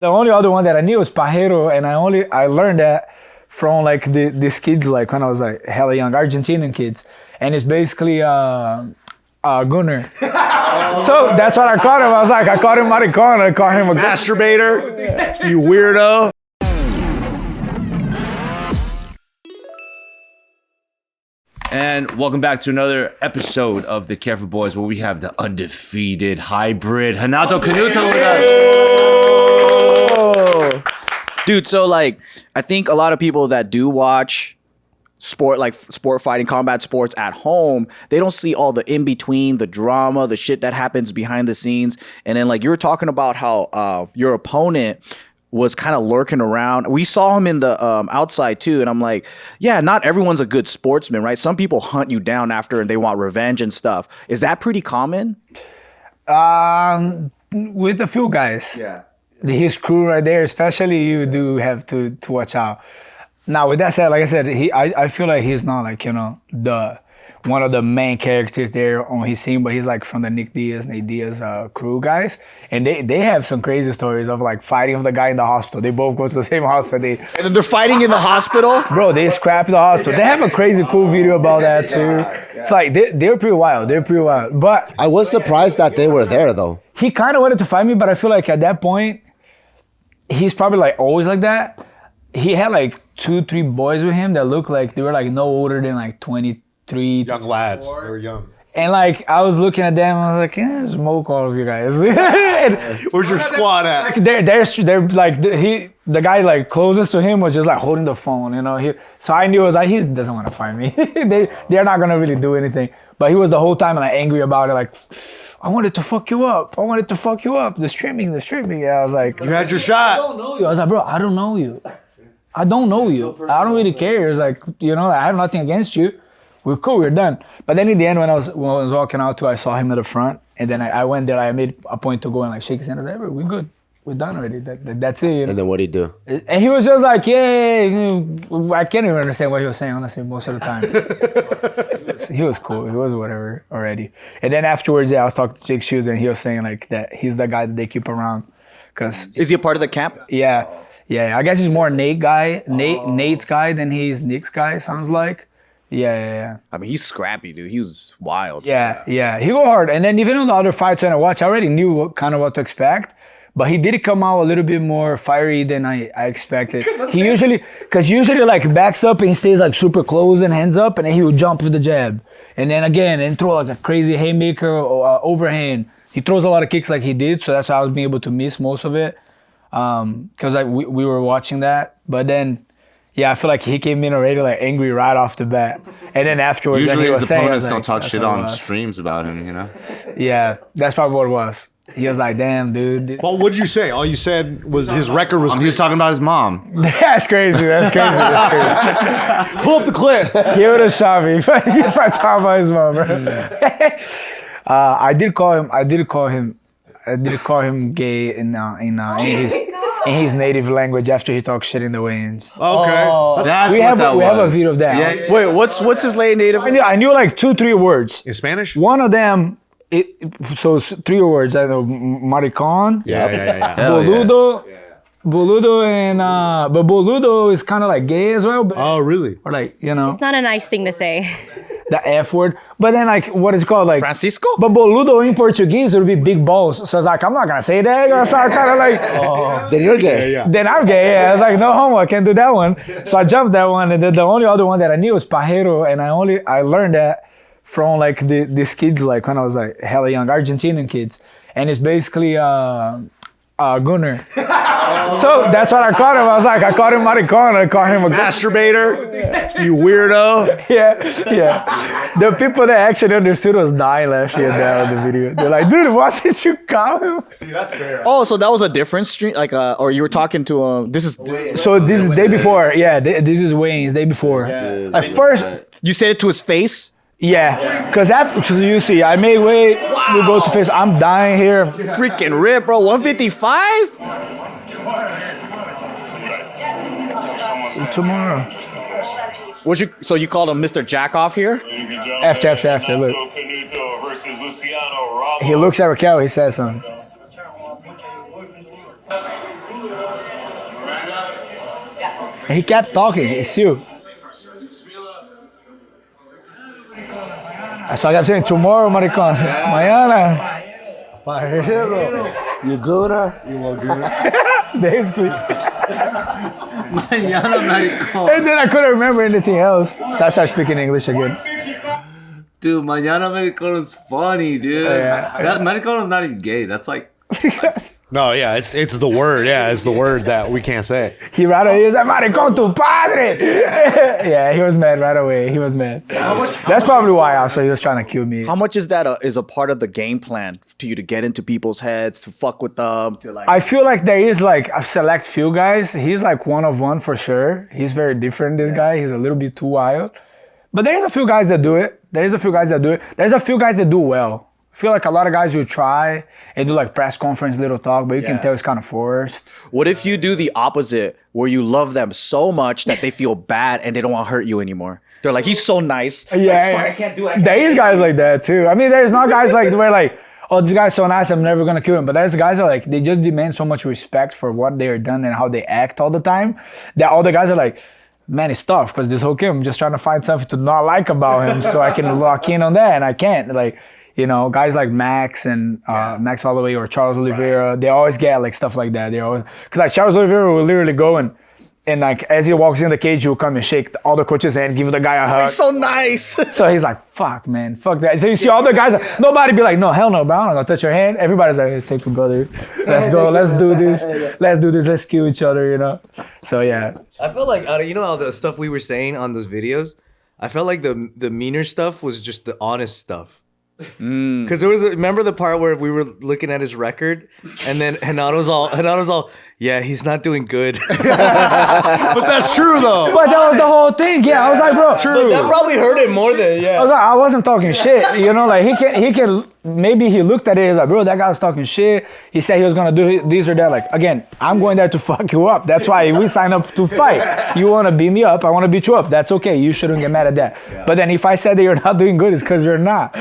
The only other one that I knew was Pajero, and I learned that from like these kids, like when I was like hella young, Argentinian kids, and it's basically Gunner. So that's what I called him. I was like, I called him maricon. I called him a masturbator. You weirdo. And welcome back to another episode of The Careful Boys, where we have the undefeated hybrid Renato Canuto with us. Dude, so like, I think a lot of people that do watch sport, like sport fighting, combat sports at home, they don't see all the in-between, the drama, the shit that happens behind the scenes. And then like you were talking about how your opponent was kind of lurking around. We saw him in the outside too, and I'm like, yeah, not everyone's a good sportsman, right? Some people hunt you down after and they want revenge and stuff. Is that pretty common? With a few guys. Yeah. His crew right there, especially, you do have to watch out. Now, with that said, like I said, I feel like he's not like, you know, one of the main characters there on his team, but he's like from the Nate Diaz crew guys. And they have some crazy stories of like fighting with the guy in the hospital. They both go to the same hospital. And then they're fighting in the hospital? Bro, they scrap the hospital. They have a crazy cool video about that too. It's like, they're pretty wild. But I was surprised that they were there though. he kind of wanted to fight me, but I feel like at that point, he's probably like always like that. He had like 2-3 boys with him that looked like they were like no older than like 23. Young lads. They were young. And like I was looking at them, I was like, yeah, smoke all of you guys. Where's your squad at? Like they're like the guy like closest to him was just like holding the phone, you know. So I knew it was like he doesn't want to fight me. They're not gonna really do anything. But he was the whole time like angry about it, like I wanted to fuck you up. The streaming. I was like, You had your shot. I don't know you. I was like, bro, I don't know you. I don't really care. It's like, you know, I have nothing against you. We're cool, we're done. But then in the end, when I was walking out too, I saw him at the front, and then I went there. I made a point to go and like shake his hand. I was like, we're good, we're done already. That's it. You know? And then what did he do? And he was just like, yeah. I can't even understand what he was saying, honestly, most of the time. He was cool. He was whatever already. And then afterwards, yeah, I was talking to Jake Shoes, and he was saying like that he's the guy that they keep around. Is he a part of the camp? Yeah. I guess he's more Nate's guy than he's Nick's guy. Sounds like. Yeah. I mean, he's scrappy, dude. He was wild. Yeah. He go hard. And then even on the other fights when I watched, I already knew what to expect. But he did come out a little bit more fiery than I expected. He usually like backs up and stays like super close and hands up, and then he would jump with the jab. And then again, and throw like a crazy haymaker or overhand. He throws a lot of kicks like he did, so that's why I was being able to miss most of it. Because we were watching that. But then, yeah, I feel like he came in already like angry right off the bat. And then afterwards, Usually his opponents like, don't talk shit on streams about him, you know? Yeah, that's probably what it was. He was like, damn, dude. Well, what'd you say? All you said was his record was He was talking about his mom. That's crazy. Pull up the clip. Give it a shot, me. If I talk about his mom, bro. I did call him gay in his native language after he talked shit in the weigh-ins. Okay. We have a video of that. Yeah. Wait, what's his native? I knew like 2-3 words. In Spanish? One of them, so it's 3 words. I know maricon, Yeah. boludo, and but boludo is kind of like gay as well. But, Oh, really? or like, you know, It's not a nice thing to say. the F word. But then like, what is it called? Like Francisco? But boludo in Portuguese would be big balls. So it's like, I'm not gonna say that. I'm gonna start kind of like, Then you're gay. Yeah. then I'm gay. Yeah. I was like, no homo, I can't do that one. So I jumped that one, and then the only other one that I knew was Pajero, and I learned that from like these kids, like when I was like hella young, Argentinian kids, and it's basically Gunner. So that's what I called him. I was like, I called him maricon. I called him a Masturbator. You weirdo. Yeah. The people that actually understood was dying laughing at that on the video. They're like, dude, what did you call him? Oh, so that was a different stream, like, or you were talking to him. So this is day before. Yeah, this is Wayne's day before. Like first, You said it to his face. yeah, because after you see, I made weight. We go to face. I'm dying here. Freaking rip, bro. 155. Tomorrow. So you called him Mr. Jackoff here? After. Look. He looks at Raquel. He says something. And he kept talking. It's you. So I kept saying, tomorrow, maricón. Mañana. Pajero. You good? You all good? Basically. Mañana, maricón. And then I couldn't remember anything else. So I started speaking English again. Dude, mañana maricón is funny, dude. Yeah. That maricón is not even gay. That's like... No, yeah, it's the word. Yeah, it's the word that we can't say. He right away was like, maricón tu padre. Yeah, he was mad right away. He was mad. That's probably why also he was trying to kill me. How much is that is a part of the game plan to you to get into people's heads, to fuck with them, to like? I feel like there is like a select few guys. He's like one of one for sure. He's very different, this guy. He's a little bit too wild. But there's a few guys that do it. There's a few guys that do well. I feel like a lot of guys will try and do like press conference little talk, but you can tell it's kind of forced. What if you do the opposite, where you love them so much that they feel bad and they don't want to hurt you anymore? They're like, he's so nice. Yeah, Like, fuck, I can't do it. There is guys like that too. I mean, there's not guys like where like, oh, this guy's so nice, I'm never gonna kill him. But there's guys that like, they just demand so much respect for what they are done and how they act all the time that all the guys are like, man, it's tough because this whole game, I'm just trying to find something to not like about him so I can lock in on that, and I can't. Like, you know, guys like Max and Max Holloway or Charles Oliveira, they always get like stuff like that. They always, because like Charles Oliveira will literally go and like as he walks in the cage, he'll come and shake all the coach's hand, give the guy a hug. He's so nice. So he's like, fuck, man, fuck that. So you see all the guys, nobody be like, no, hell no, bro, I'm not gonna touch your hand. Everybody's like, let's take it, brother. Let's go, let's do this. Let's do this, let's kill each other, you know? So yeah. I felt like you know all the stuff we were saying on those videos. I felt like the meaner stuff was just the honest stuff. Because there was remember the part where we were looking at his record, and then Renato's all, yeah, he's not doing good. But that's true though. But that was the whole thing. Yeah, I was like, bro. True. That probably hurt him more than I was like, I wasn't talking shit, you know, like he can, maybe he looked at it, he's like, bro, that guy was talking shit. He said he was gonna do this or that. Like, again, I'm going there to fuck you up. That's why we signed up to fight. You wanna beat me up, I wanna beat you up. That's okay, you shouldn't get mad at that. Yeah. But then if I said that you're not doing good, it's because you're not.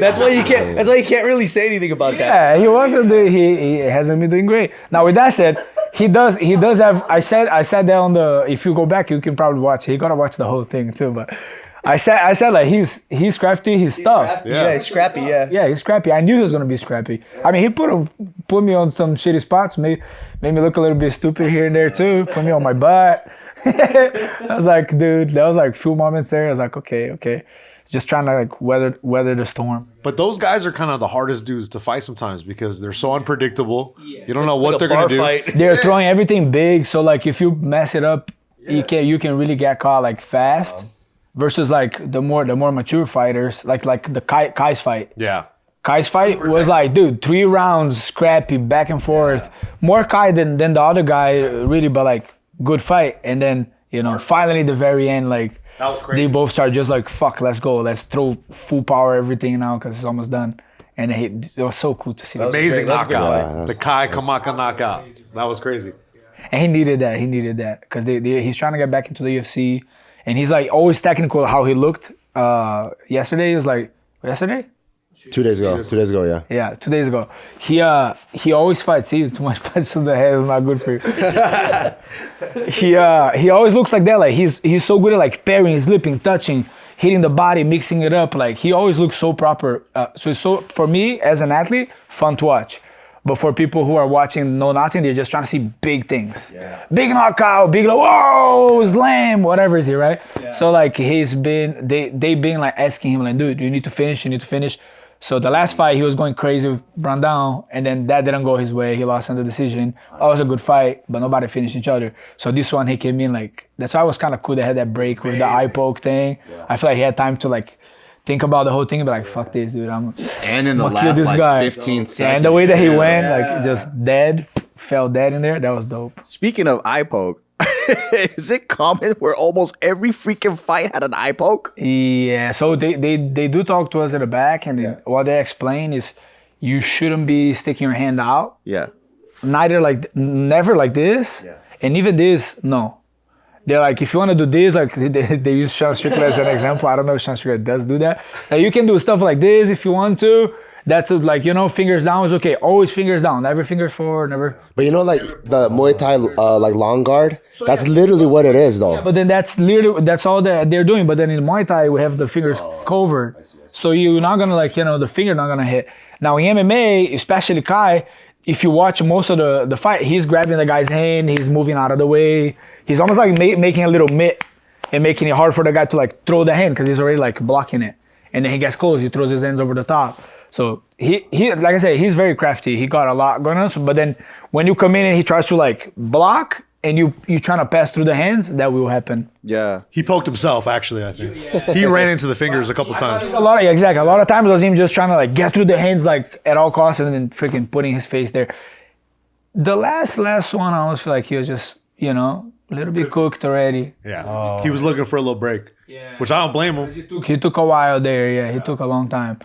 That's why you can't really say anything about that. Yeah, he wasn't he hasn't been doing great. Now with that said, he does have, I said that on the, if you go back, you can probably watch it. You gotta watch the whole thing too, but I said like he's crafty, he's tough. Yeah, he's scrappy. Yeah, he's scrappy. I knew he was gonna be scrappy. I mean, he put me on some shitty spots, made me look a little bit stupid here and there too. Put me on my butt. I was like, dude, that was like a few moments there. I was like, okay, just trying to like weather the storm. But those guys are kind of the hardest dudes to fight sometimes because they're so unpredictable. You don't know what they're gonna do. Fight. They're throwing everything big, so like if you mess it up, you can really get caught like fast. Versus like the more mature fighters, like the Kai's fight. Yeah. Kai's fight was like, dude, 3 rounds, scrappy, back and forth. More Kai than the other guy, really, but like good fight. And then, you know, finally the very end, like That was crazy. they both start just like, fuck, let's go. Let's throw full power everything now because it's almost done. And it was so cool to see. Amazing That was a great knockout. fight. The Kai Kamaka knockout. That was crazy. And he needed that because he's trying to get back into the UFC. And he's like always technical how he looked. Yesterday, he was like, yesterday? 2 days ago. 2 days ago, yeah. Yeah, 2 days ago. He always fights. See, too much punch to the head is not good for you. He always looks like that. Like he's so good at like parrying, slipping, touching, hitting the body, mixing it up. Like he always looks so proper. So it's so, for me as an athlete, fun to watch. But for people who are watching know nothing, they're just trying to see big things. Yeah. Big knockout, big whoa, slam, whatever is it, right? Yeah. So like they've been like asking him like, dude, you need to finish. So the last fight, he was going crazy with Brandão, and then that didn't go his way. He lost on the decision. It was a good fight, but nobody finished each other. So this one, he came in like, that's why it was kind of cool. They had that break with the eye poke thing. Yeah. I feel like he had time to like think about the whole thing and be like, fuck this, dude. And in the I'm gonna kill last this like guy. 15 seconds. Yeah, and the way that he went, like just dead, fell dead in there, that was dope. Speaking of eye poke, is it common where almost every freaking fight had an eye poke? Yeah, so they do talk to us at the back, and what they explain is you shouldn't be sticking your hand out. Yeah. Never like this, and even this, no. They're like, if you want to do this, like they use Sean Strickland as an example. I don't know if Sean Strickland does do that. Like, you can do stuff like this if you want to, That's like, fingers down is okay. Always fingers down, never fingers forward, never. But like the Muay Thai like long guard, that's literally what it is though. But then that's all that they're doing. But then in Muay Thai, we have the fingers covered. So you're not gonna the finger not gonna hit. Now in MMA, especially Kai, if you watch most of the fight, he's grabbing the guy's hand, he's moving out of the way. He's almost like making a little mitt and making it hard for the guy to like throw the hand because he's already like blocking it. And then he gets close, he throws his hands over the top. So he like I said, he's very crafty. He got a lot going on. But then when you come in and he tries to like block and you trying to pass through the hands, that will happen. Yeah. He poked himself, actually, I think. He ran into the fingers a couple times. Exactly. A lot of times it was him just trying to like get through the hands like at all costs and then freaking putting his face there. The last one, I almost feel like he was just, a little bit cooked already. Yeah. He was looking for a little break. Yeah. Which I don't blame him. He took a while there. Yeah, he took a long time.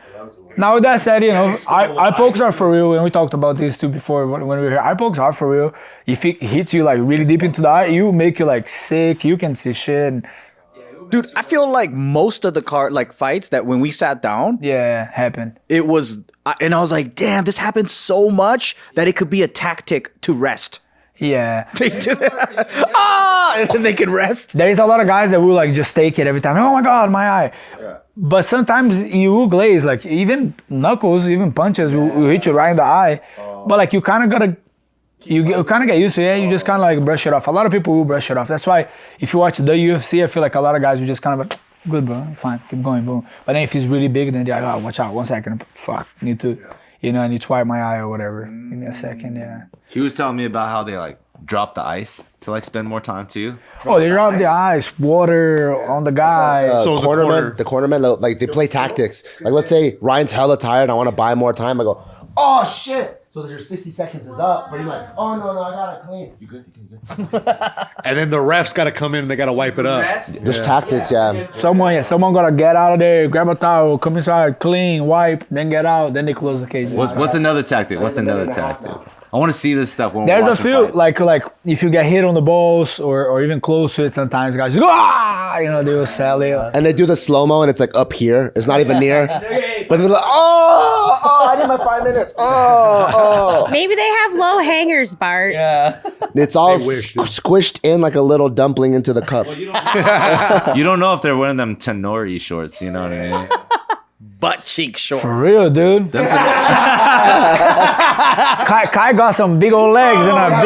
Now with that said, eye pokes are for real, and we talked about this too before when we were here. Eye pokes are for real. If it hits you like really deep into the eye, you make you like sick. You can see shit. Dude, I feel like most of the fights that when we sat down, happened. It was, and I was like, damn, this happens so much that it could be a tactic to rest. Yeah. They do that. And then they can rest. There is a lot of guys that will like just take it every time. Oh my God, my eye. Yeah. But sometimes you will glaze, like even knuckles, even punches will hit you right in the eye. But like you kind of gotta, you kind of get used to it. You just kind of like brush it off. A lot of people will brush it off. That's why if you watch the UFC, I feel like a lot of guys will just kind of like, good bro, fine, keep going, boom. But then if it's really big, then they're like, oh, watch out, 1 second, fuck, need to, I need to wipe my eye or whatever. Give me a second, yeah. He was telling me about how they like drop the ice to like spend more time too. They drop the ice, water on the guy. The cornerman, like they play tactics. Like let's say Ryan's hella tired, I want to buy more time. I go, oh shit. So your 60 seconds is up, but you're like, oh no, I gotta clean. You good? And then the refs gotta come in and they gotta wipe it up. There's tactics, yeah. Someone gotta get out of there, grab a towel, come inside, clean, wipe, then get out, then they close the cage. What's another tactic? I want to see this stuff when there's we're a few fights. like if you get hit on the balls or even close to it, sometimes guys go, they will sell it. And they do the slow-mo and it's like up here. It's not even near. But they're like, oh, I need my 5 minutes. Oh. Maybe they have low hangers, Bart. Yeah. It's all squished in like a little dumpling into the cup. You don't know if they're wearing them Tenori shorts, you know what I mean? Butt cheek short. For real, dude. Kai got some big old legs and a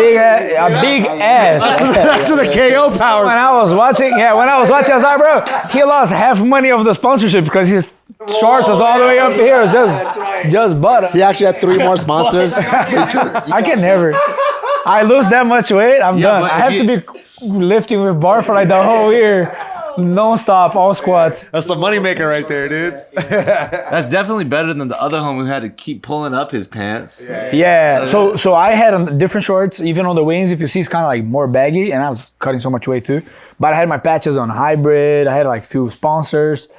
big ass. That's the KO power. When I was watching, I was like, bro, he lost half money of the sponsorship because his shorts was all the way up here. It's just butter. He actually had 3 more sponsors. I can never. I lose that much weight, I'm done. I have to be lifting with Bart for like the whole year. Non-stop, all squats. That's the moneymaker right there, dude. That's definitely better than the other homie who had to keep pulling up his pants. Yeah. So I had different shorts, even on the wings. If you see, it's kind of like more baggy, and I was cutting so much weight too. But I had my patches on hybrid. I had like a few sponsors,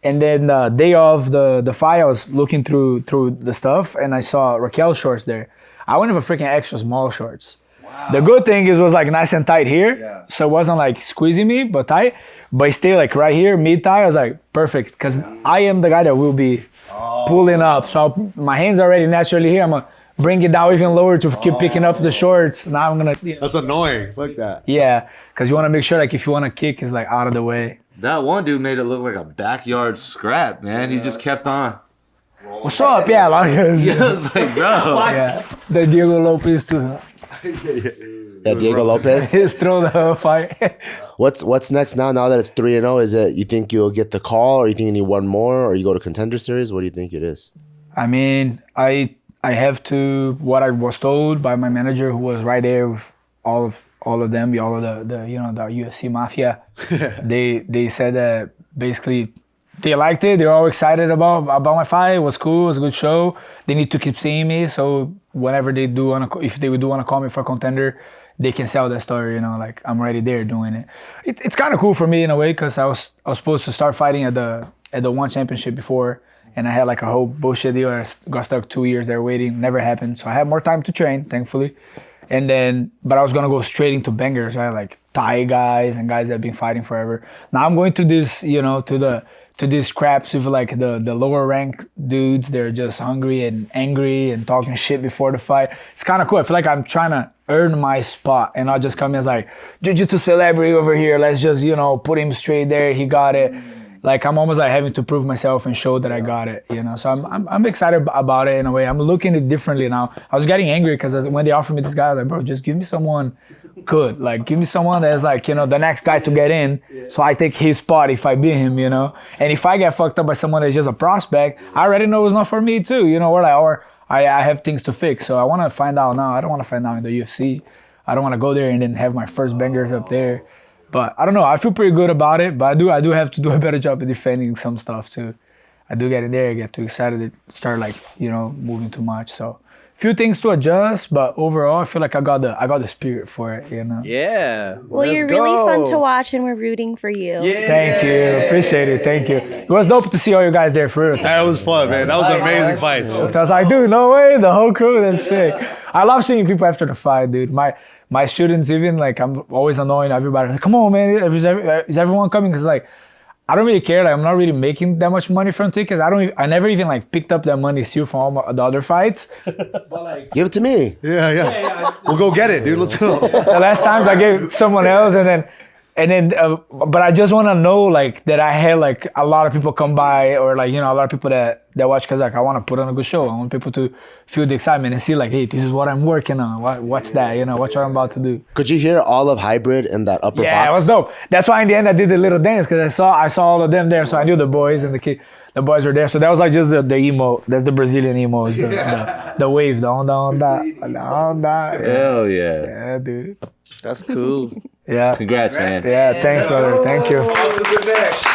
and then the day of the fight, I was looking through the stuff, and I saw Raquel's shorts there. I went with a freaking extra small shorts. Wow. The good thing is it was like nice and tight here, so it wasn't like squeezing me, but tight. But it stayed like right here, mid thigh. I was like, perfect, because I am the guy that will be pulling up. So my hands are already naturally here. I'm gonna bring it down even lower to keep picking up the shorts. Now I'm gonna. That's annoying. Fuck that. Yeah, because you want to make sure like if you want to kick, it's like out of the way. That one dude made it look like a backyard scrap, man. He just kept on. What's up? Yeah, a lot of guys. Yeah, it's like, bro. Yeah, the Diego Lopez too. Yeah, Diego Lopez. His throw the fight. What's next now? Now that it's 3-0, is it you think you'll get the call, or you think you need one more, or you go to contender series? What do you think it is? I mean, I have to. What I was told by my manager, who was right there with all of them, all of the UFC mafia. They said that basically they liked it. They're all excited about my fight. It was cool. It was a good show. They need to keep seeing me. So whenever they do if they do want to call me for a contender, they can sell that story. Like I'm already there doing it. It's kind of cool for me in a way because I was supposed to start fighting at the one championship before, and I had like a whole bullshit deal. I got stuck 2 years there waiting. Never happened. So I had more time to train, thankfully. And then, but I was gonna go straight into bangers. I had like Thai guys and guys that have been fighting forever. Now I'm going to this, to these scraps with like the lower rank dudes. They're just hungry and angry and talking shit before the fight. It's kind of cool. I feel like I'm trying to earn my spot and not just come in as like jiu-jitsu celebrity over here. Let's just, you know, put him straight there. He got it. Like I'm almost like having to prove myself and show that I got it, you know. So I'm excited about it in a way. I'm looking at it differently now. I was getting angry because when they offered me this guy, I was like, bro, just give me someone good. Like give me someone that's like, you know, the next guy to get in. So I take his spot if I beat him, you know. And if I get fucked up by someone that's just a prospect, I already know it's not for me too, you know. Or I have things to fix. So I want to find out now. I don't want to find out in the UFC. I don't want to go there and then have my first bangers up there. But I don't know. I feel pretty good about it. But I do have to do a better job at defending some stuff too. I do get in there. I get too excited. It start like, you know, moving too much. So few things to adjust. But overall, I feel like I got the spirit for it. You know. Yeah. Well, let's you're really go. fun to watch, and we're rooting for you. Yeah. Thank you. Appreciate it. Thank you. It was dope to see all you guys there for real. That was fun, man. That was an amazing fight. I was like, dude, no way. The whole crew, that's sick. I love seeing people after the fight, dude. My students even, like, I'm always annoying everybody. Like, come on, man. Is everyone coming? Because, like, I don't really care. Like, I'm not really making that much money from tickets. I never even, like, picked up that money still from all the other fights. But, like, Give it to me. Yeah. We'll go get it, dude. Let's go. the last times I gave someone else, but I just want to know, like, that I had, like, a lot of people come by, or, like, you know, a lot of people that watch, because, like, I want to put on a good show. I want people to feel the excitement and see, like, hey, this is what I'm working on. Watch that, you know, watch what I'm about to do. Could you hear all of Hybrid in that upper box? Yeah, it was dope. That's why in the end I did the little dance, because I saw all of them there, so I knew the boys and the boys were there. So that was like just the emo. That's the Brazilian emo. Is the wave. Down. Hell yeah. Yeah, dude. That's cool. Yeah. Congrats, man. Yeah, thanks, brother. Thank you.